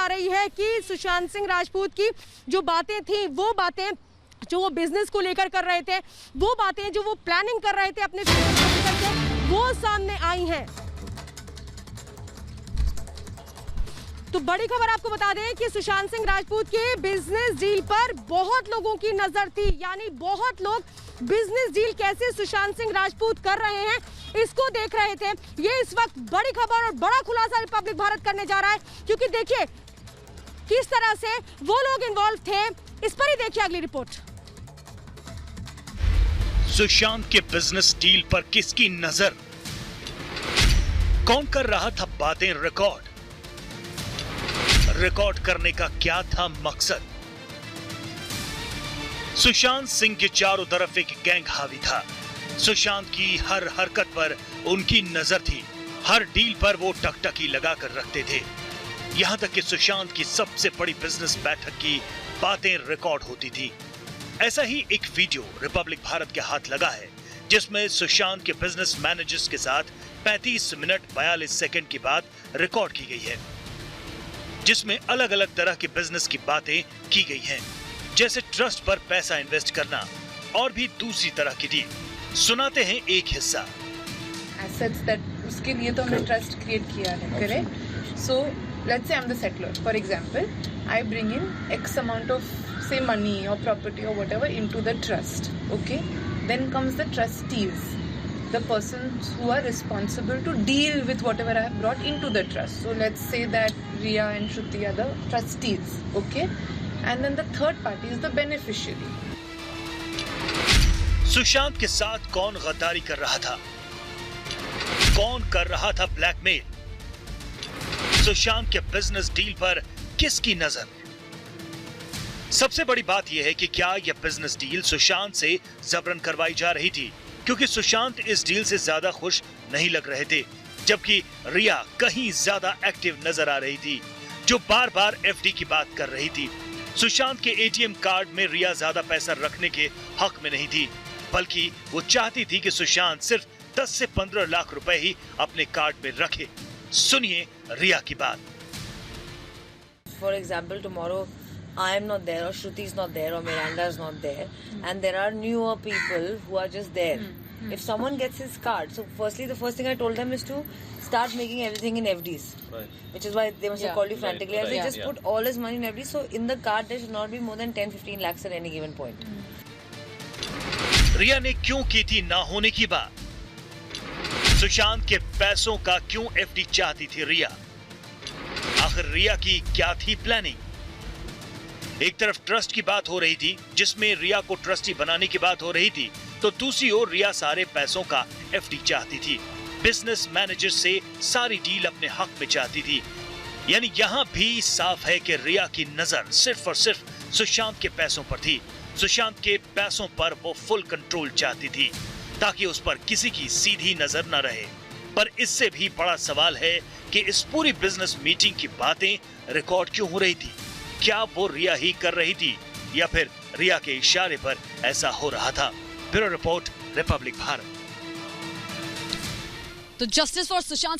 रही है कि सुशांत सिंह राजपूत की जो बातें थी, वो बातें जो वो बिजनेस को लेकर कर रहे थे, वो बातें जो वो प्लानिंग कर रहे थे अपने फ्यूचर को लेकर के, वो सामने आई हैं। तो बड़ी खबर आपको बता दें कि सुशांत सिंह राजपूत के बिजनेस डील पर बहुत लोगों की नजर थी, यानी बहुत लोग बिजनेस डील कैसे सुशांत सिंह राजपूत कर रहे हैं इसको देख रहे थे। ये इस वक्त बड़ी खबर और बड़ा खुलासा रिपब्लिक भारत करने जा रहा है, क्योंकि देखिए किस तरह से वो लोग इन्वॉल्व थे, इस पर ही देखिए अगली रिपोर्ट। सुशांत के बिजनेस डील पर किसकी नजर? कौन कर रहा था बातें रिकॉर्ड? रिकॉर्ड करने का क्या था मकसद? सुशांत सिंह के चारों तरफ एक गैंग हावी था। सुशांत की हर हरकत पर उनकी नजर थी। हर डील पर वो टकटकी लगाकर रखते थे। यहां तक कि सुशांत की सबसे बड़ी बिजनेस बैठक की बातें रिकॉर्ड होती थी। ऐसा ही एक वीडियो रिपब्लिक भारत के हाथ लगा है, जिसमें सुशांत के बिजनेस मैनेजर्स के साथ 35 मिनट 42 सेकंड की बात रिकॉर्ड की गई है, जिसमें अलग अलग तरह के बिजनेस की बातें की गई हैं, जैसे ट्रस्ट पर पैसा इन्वेस्ट करना और भी दूसरी तरह की डील। सुनाते हैं एक हिस्सा। एसेट्स दैट उसके लिए तो हमने ट्रस्ट क्रिएट किया है, correct? So let's say I am the settler, for example I bring in x amount of say money or property or whatever into the trust, okay? Then comes the trustees, the persons who are responsible to deal with whatever I have brought into the trust. So let's say that Riya and Shruti are the trustees, okay? And then the third party is the beneficiary. Sushant के साथ कौन गद्दारी कर रहा था? कौन कर रहा था ब्लैकमेल? सुशांत के बिजनेस डील पर किसकी नजर? सबसे बड़ी बात यह है कि क्या यह बिजनेस डील सुशांत से जबरन करवाई जा रही थी, क्योंकि सुशांत इस डील से ज्यादा खुश नहीं लग रहे थे, जबकि रिया कहीं ज्यादा एक्टिव नजर आ रही थी, जो बार बार एफडी की बात कर रही थी। सुशांत के एटीएम कार्ड में रिया ज्यादा पैसा रखने के हक में नहीं थी, बल्कि वो चाहती थी कि सुशांत सिर्फ 10 से 15 लाख रुपए ही अपने कार्ड में रखे। सुनिए रिया की बात। For example, tomorrow I am not there, or Shruti is not there, or Miranda is not there, and there are newer people who are just there. If someone gets his card, so firstly, the first thing I told them is to start making everything in FDs, which is why they must have called you frantically. As they just put all his money in FDs, so in the card there should not be more than 10-15 lakhs at any given point. रिया ने क्यों की थी ना होने की बात? सुशांत के पैसों का क्यों एफडी चाहती थी रिया? आखिर रिया की क्या थी प्लानिंग? एक तरफ ट्रस्ट की बात हो रही थी, जिसमें रिया को ट्रस्टी बनाने की बात हो रही थी, तो दूसरी ओर रिया सारे पैसों का एफडी चाहती थी। बिजनेस मैनेजर से सारी डील अपने हक में चाहती थी। यानी यहाँ भी साफ है कि रिया की नजर सिर्फ और सिर्फ सुशांत के पैसों पर थी। सुशांत के पैसों पर वो फुल कंट्रोल चाहती थी, ताकि उस पर किसी की सीधी नजर न रहे। पर इससे भी बड़ा सवाल है कि इस पूरी बिजनेस मीटिंग की बातें रिकॉर्ड क्यों हो रही थी? क्या वो रिया ही कर रही थी, या फिर रिया के इशारे पर ऐसा हो रहा था? Bureau report, Republic Bharat. तो जस्टिस फॉर सुशांत